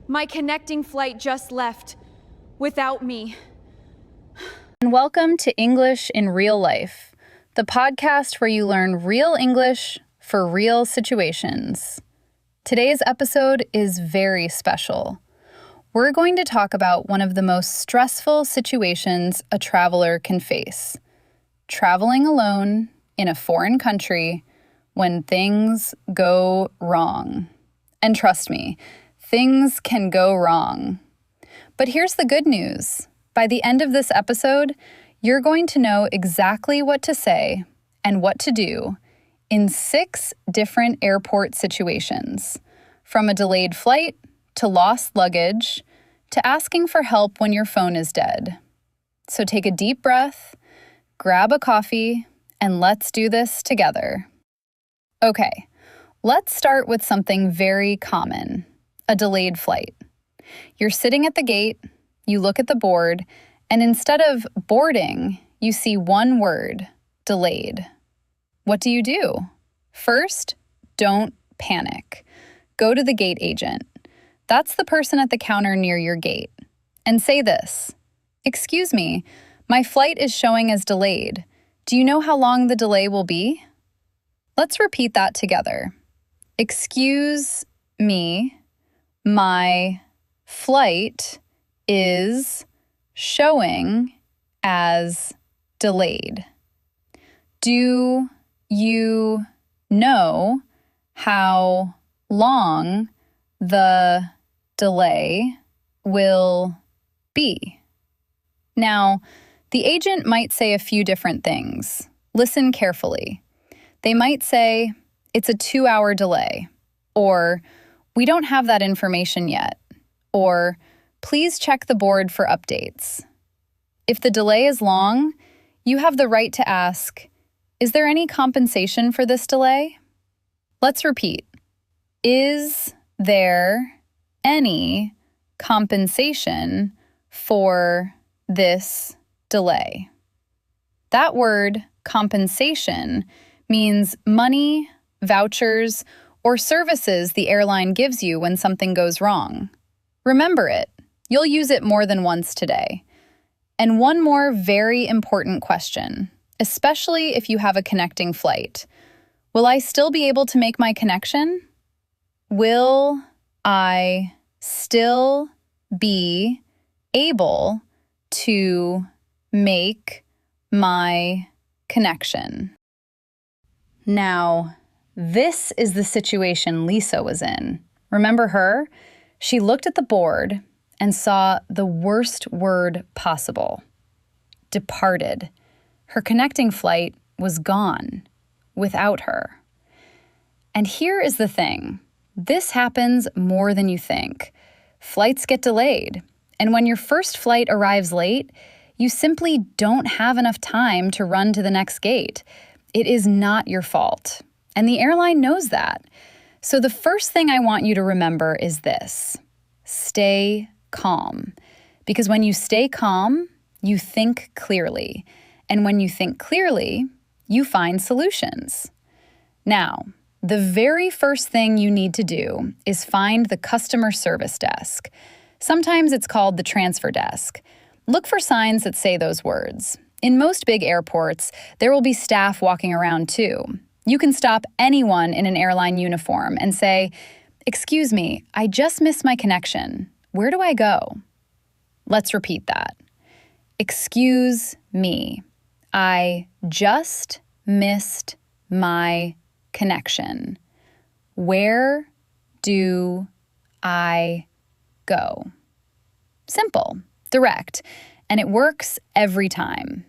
My connecting flight just left without me. And welcome to English in Real Life, the podcast where you learn real English for real situations. Today's episode is very special. We're going to talk about one of the most stressful situations a traveler can face: traveling alone in a foreign country when things go wrong. And trust me, things can go wrong. But here's the good news. By the end of this episode, you're going to know exactly what to say and what to do in 6 different airport situations, from a delayed flight to lost luggage to asking for help when your phone is dead. So take a deep breath, grab a coffee, and let's do this together. Okay, let's start with something very common: a delayed flight. You're sitting at the gate, you look at the board, and instead of boarding, you see one word: delayed. What do? First, don't panic. Go to the gate agent. That's the person at the counter near your gate. And say this: "Excuse me, my flight is showing as delayed. Do you know how long the delay will be?" Let's repeat that together. Excuse me, my flight is showing as delayed. Do you know how long the delay will be? Now, the agent might say a few different things. Listen carefully. They might say, "It's a 2-hour delay," or "We don't have that information yet," or "Please check the board for updates." If the delay is long, you have the right to ask, "Is there any compensation for this delay?" Let's repeat. Is there any compensation for this delay? That word, compensation, means money, vouchers, or services the airline gives you when something goes wrong. Remember it. You'll use it more than once today. And one more very important question, especially if you have a connecting flight. Will I still be able to make my connection? Will I still be able to make my connection? Now, this is the situation Lisa was in. Remember her? She looked at the board and saw the worst word possible: departed. Her connecting flight was gone without her. And here is the thing. This happens more than you think. Flights get delayed, and when your first flight arrives late, you simply don't have enough time to run to the next gate. It is not your fault, and the airline knows that. So the first thing I want you to remember is this: stay calm. Because when you stay calm, you think clearly. And when you think clearly, you find solutions. Now, the very first thing you need to do is find the customer service desk. Sometimes it's called the transfer desk. Look for signs that say those words. In most big airports, there will be staff walking around too. You can stop anyone in an airline uniform and say, "Excuse me, I just missed my connection. Where do I go?" Let's repeat that. Excuse me, I just missed my connection. Where do I go? Simple, direct, and it works every time.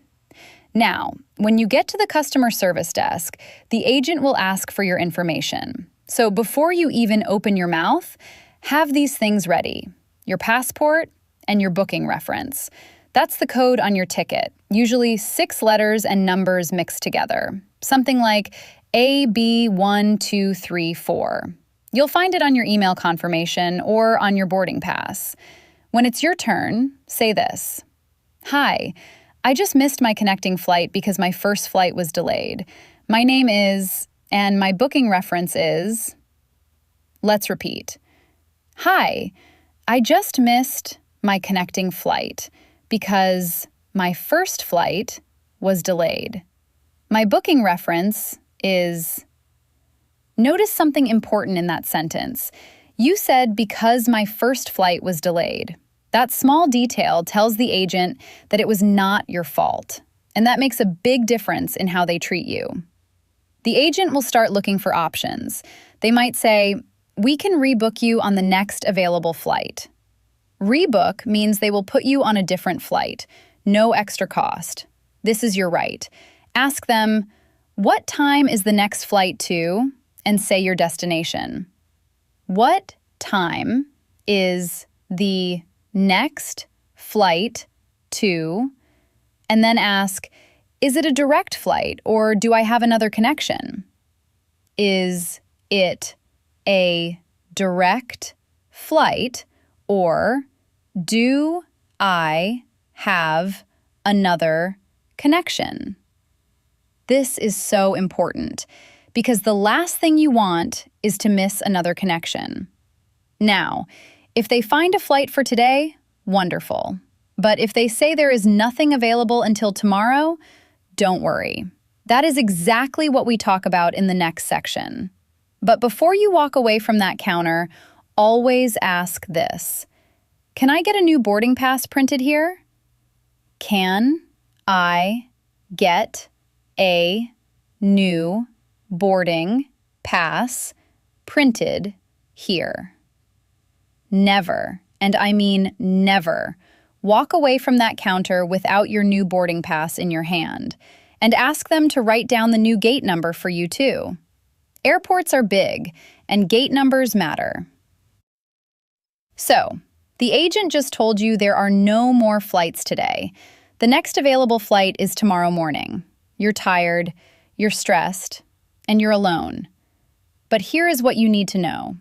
Now, when you get to the customer service desk, the agent will ask for your information. So before you even open your mouth, have these things ready: your passport and your booking reference. That's the code on your ticket, usually 6 letters and numbers mixed together. Something like AB1234. You'll find it on your email confirmation or on your boarding pass. When it's your turn, say this: "Hi, I just missed my connecting flight because my first flight was delayed. My name is, and my booking reference is..." Let's repeat. "Hi, I just missed my connecting flight because my first flight was delayed. My booking reference is... Notice something important in that sentence. You said because my first flight was delayed. That small detail tells the agent that it was not your fault, and that makes a big difference in how they treat you. The agent will start looking for options. They might say, "We can rebook you on the next available flight." Rebook means they will put you on a different flight, no extra cost. This is your right. Ask them, "What time is the next flight to?" and say your destination. What time is the next flight to? And then ask, "Is it a direct flight or do I have another connection?" Is it a direct flight or do I have another connection? This is so important because the last thing you want is to miss another connection. Now, if they find a flight for today, wonderful. But if they say there is nothing available until tomorrow, don't worry. That is exactly what we talk about in the next section. But before you walk away from that counter, always ask this. Can I get a new boarding pass printed here? Can I get a new boarding pass printed here? Never, and I mean never, walk away from that counter without your new boarding pass in your hand, and ask them to write down the new gate number for you too. Airports are big, and gate numbers matter. So, the agent just told you there are no more flights today. The next available flight is tomorrow morning. You're tired, you're stressed, and you're alone. But here is what you need to know.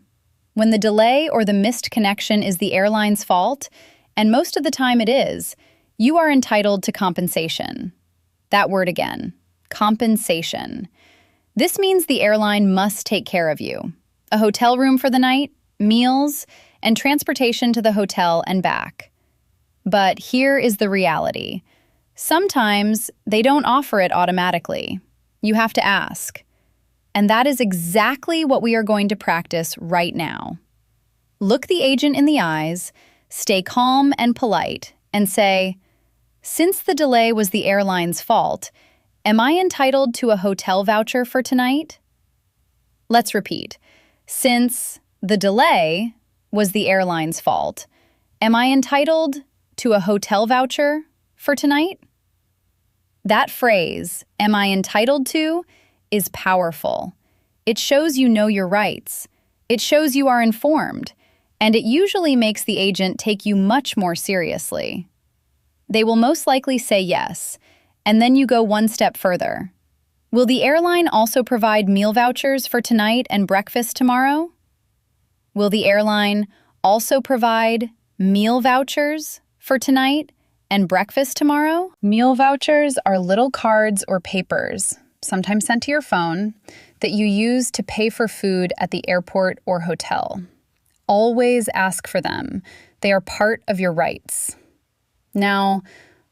When the delay or the missed connection is the airline's fault, and most of the time it is, you are entitled to compensation. That word again, compensation. This means the airline must take care of you. A hotel room for the night, meals, and transportation to the hotel and back. But here is the reality. Sometimes they don't offer it automatically. You have to ask. And that is exactly what we are going to practice right now. Look the agent in the eyes, stay calm and polite, and say, "Since the delay was the airline's fault, am I entitled to a hotel voucher for tonight?" Let's repeat. Since the delay was the airline's fault, am I entitled to a hotel voucher for tonight? That phrase, "am I entitled to," is powerful. It shows you know your rights. It shows you are informed, and it usually makes the agent take you much more seriously. They will most likely say yes, and then you go one step further. Will the airline also provide meal vouchers for tonight and breakfast tomorrow? Will the airline also provide meal vouchers for tonight and breakfast tomorrow? Meal vouchers are little cards or papers, sometimes sent to your phone, that you use to pay for food at the airport or hotel. Always ask for them. They are part of your rights. Now,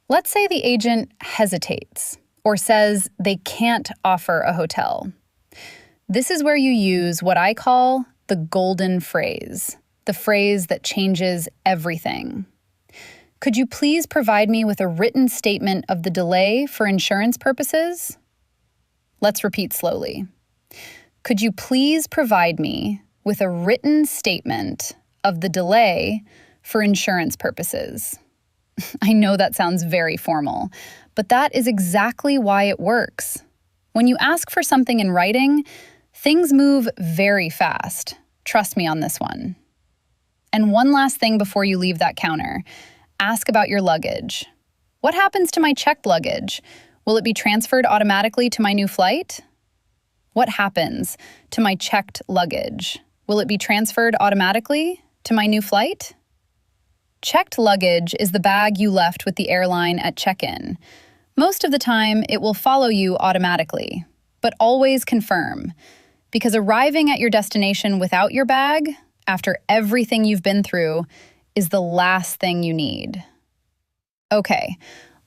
let's say the agent hesitates or says they can't offer a hotel. This is where you use what I call the golden phrase, the phrase that changes everything. Could you please provide me with a written statement of the delay for insurance purposes? Let's repeat slowly. Could you please provide me with a written statement of the delay for insurance purposes? I know that sounds very formal, but that is exactly why it works. When you ask for something in writing, things move very fast. Trust me on this one. And one last thing before you leave that counter. Ask about your luggage. What happens to my checked luggage? Will it be transferred automatically to my new flight? What happens to my checked luggage? Will it be transferred automatically to my new flight? Checked luggage is the bag you left with the airline at check-in. Most of the time, it will follow you automatically, but always confirm, because arriving at your destination without your bag, after everything you've been through, is the last thing you need. Okay,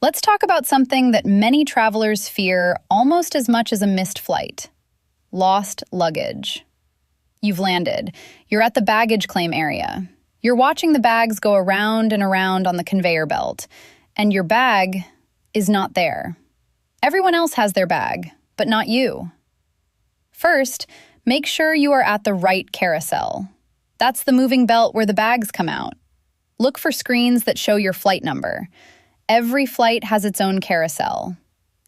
let's talk about something that many travelers fear almost as much as a missed flight: lost luggage. You've landed. You're at the baggage claim area. You're watching the bags go around and around on the conveyor belt, and your bag is not there. Everyone else has their bag, but not you. First, make sure you are at the right carousel. That's the moving belt where the bags come out. Look for screens that show your flight number. Every flight has its own carousel.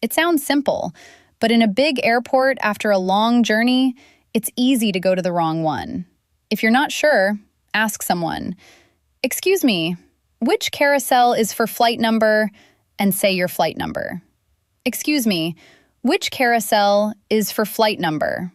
It sounds simple, but in a big airport after a long journey, it's easy to go to the wrong one. If you're not sure, ask someone, "Excuse me, which carousel is for flight number?" and say your flight number. "Excuse me, which carousel is for flight number?"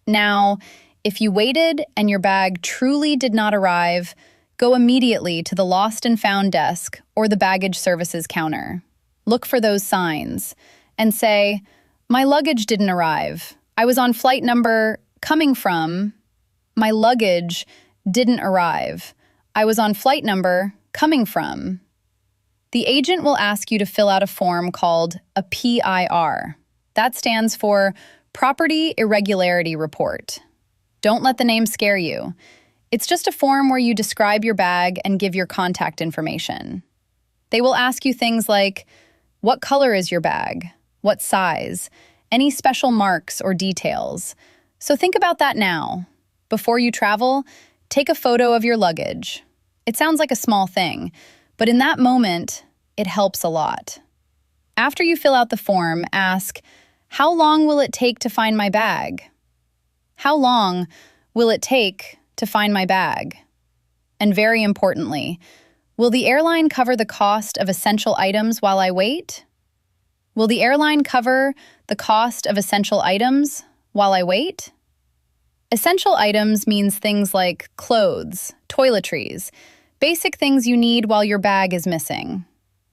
Now, if you waited and your bag truly did not arrive, go immediately to the Lost and Found desk or the baggage services counter. Look for those signs and say, "My luggage didn't arrive. I was on flight number coming from. My luggage didn't arrive. I was on flight number coming from." The agent will ask you to fill out a form called a PIR. That stands for Property Irregularity Report. Don't let the name scare you. It's just a form where you describe your bag and give your contact information. They will ask you things like, what color is your bag? What size? Any special marks or details? So think about that now. Before you travel, take a photo of your luggage. It sounds like a small thing, but in that moment, it helps a lot. After you fill out the form, ask, "How long will it take to find my bag?" How long will it take to find my bag? And very importantly, will the airline cover the cost of essential items while I wait? Will the airline cover the cost of essential items while I wait? Essential items means things like clothes, toiletries, basic things you need while your bag is missing.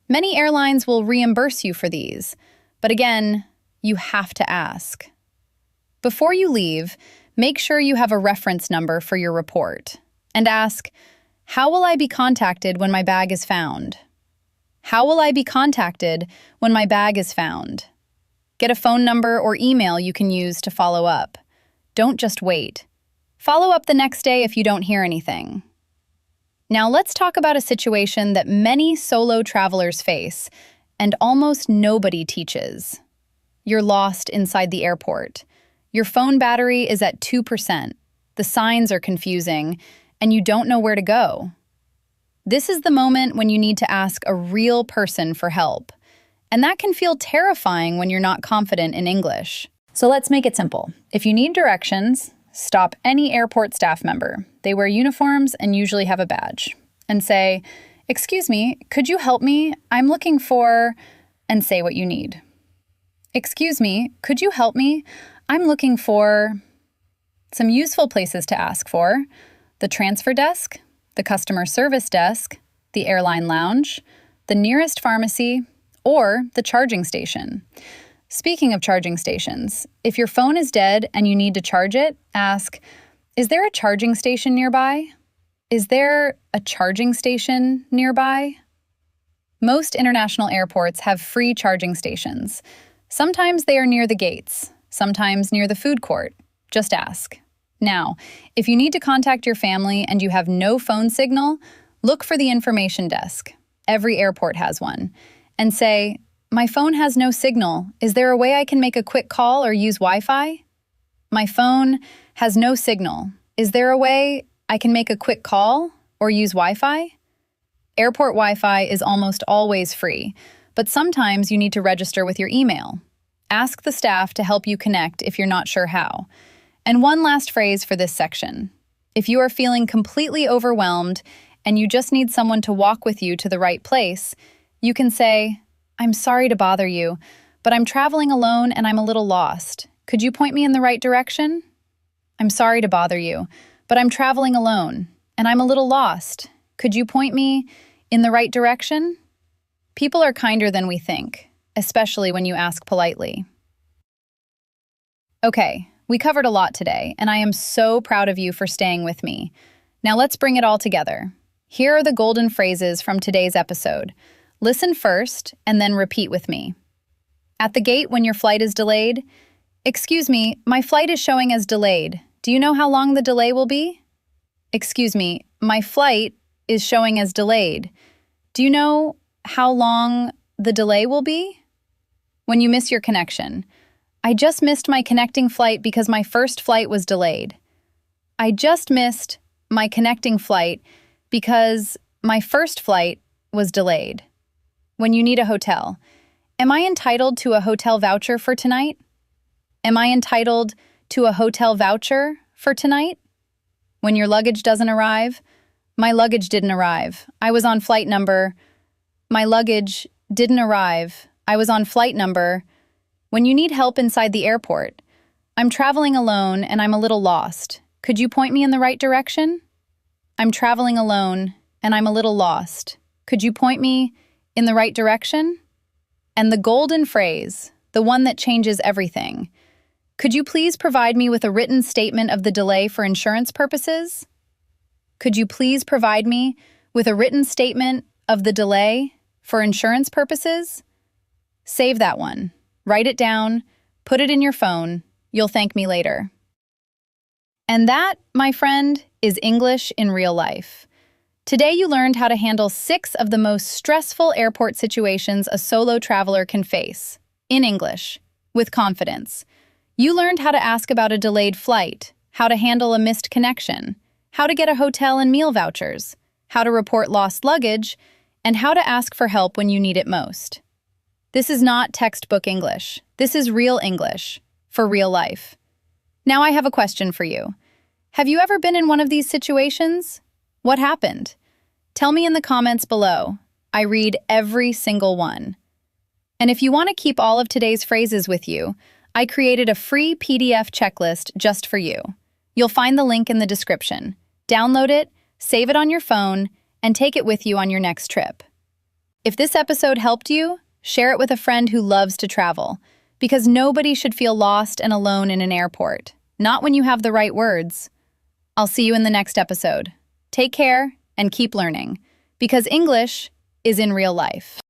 Many airlines will reimburse you for these, but again, you have to ask. Before you leave, make sure you have a reference number for your report and ask, "How will I be contacted when my bag is found?" How will I be contacted when my bag is found? Get a phone number or email you can use to follow up. Don't just wait. Follow up the next day if you don't hear anything. Now let's talk about a situation that many solo travelers face and almost nobody teaches. You're lost inside the airport. Your phone battery is at 2%. The signs are confusing, and you don't know where to go. This is the moment when you need to ask a real person for help. And that can feel terrifying when you're not confident in English. So let's make it simple. If you need directions, stop any airport staff member. They wear uniforms and usually have a badge. And say, "Excuse me, could you help me? I'm looking for," and say what you need. "Excuse me, could you help me? I'm looking for." Some useful places to ask for: the transfer desk, the customer service desk, the airline lounge, the nearest pharmacy, or the charging station. Speaking of charging stations, if your phone is dead and you need to charge it, ask, "Is there a charging station nearby? Is there a charging station nearby?" Most international airports have free charging stations. Sometimes they are near the gates, sometimes near the food court. Just ask. Now, if you need to contact your family and you have no phone signal, look for the information desk. Every airport has one. And say, "My phone has no signal. Is there a way I can make a quick call or use Wi-Fi? My phone has no signal. Is there a way I can make a quick call or use Wi-Fi?" Airport Wi-Fi is almost always free, but sometimes you need to register with your email. Ask the staff to help you connect if you're not sure how. And one last phrase for this section. If you are feeling completely overwhelmed and you just need someone to walk with you to the right place, you can say, "I'm sorry to bother you, but I'm traveling alone and I'm a little lost. Could you point me in the right direction?" "I'm sorry to bother you, but I'm traveling alone and I'm a little lost. Could you point me in the right direction?" People are kinder than we think, especially when you ask politely. Okay, we covered a lot today, and I am so proud of you for staying with me. Now let's bring it all together. Here are the golden phrases from today's episode. Listen first and then repeat with me. At the gate when your flight is delayed, "Excuse me, my flight is showing as delayed. Do you know how long the delay will be?" "Excuse me, my flight is showing as delayed. Do you know how long the delay will be?" When you miss your connection, "I just missed my connecting flight because my first flight was delayed." "I just missed my connecting flight because my first flight was delayed." When you need a hotel, "Am I entitled to a hotel voucher for tonight?" "Am I entitled to a hotel voucher for tonight?" When your luggage doesn't arrive, "My luggage didn't arrive. I was on flight number." "My luggage didn't arrive. I was on flight number." When you need help inside the airport, "I'm traveling alone and I'm a little lost. Could you point me in the right direction?" "I'm traveling alone and I'm a little lost. Could you point me in the right direction?" And the golden phrase, the one that changes everything. "Could you please provide me with a written statement of the delay for insurance purposes?" Could you please provide me with a written statement of the delay for insurance purposes? Save that one. Write it down. Put it in your phone. You'll thank me later. And that, my friend, is English in real life. Today you learned how to handle 6 of the most stressful airport situations a solo traveler can face, in English, with confidence. You learned how to ask about a delayed flight, how to handle a missed connection, how to get a hotel and meal vouchers, how to report lost luggage, and how to ask for help when you need it most. This is not textbook English. This is real English, for real life. Now I have a question for you. Have you ever been in one of these situations? What happened? Tell me in the comments below. I read every single one. And if you want to keep all of today's phrases with you, I created a free PDF checklist just for you. You'll find the link in the description. Download it, save it on your phone, and take it with you on your next trip. If this episode helped you, share it with a friend who loves to travel, because nobody should feel lost and alone in an airport, not when you have the right words. I'll see you in the next episode. Take care and keep learning, because English is in real life.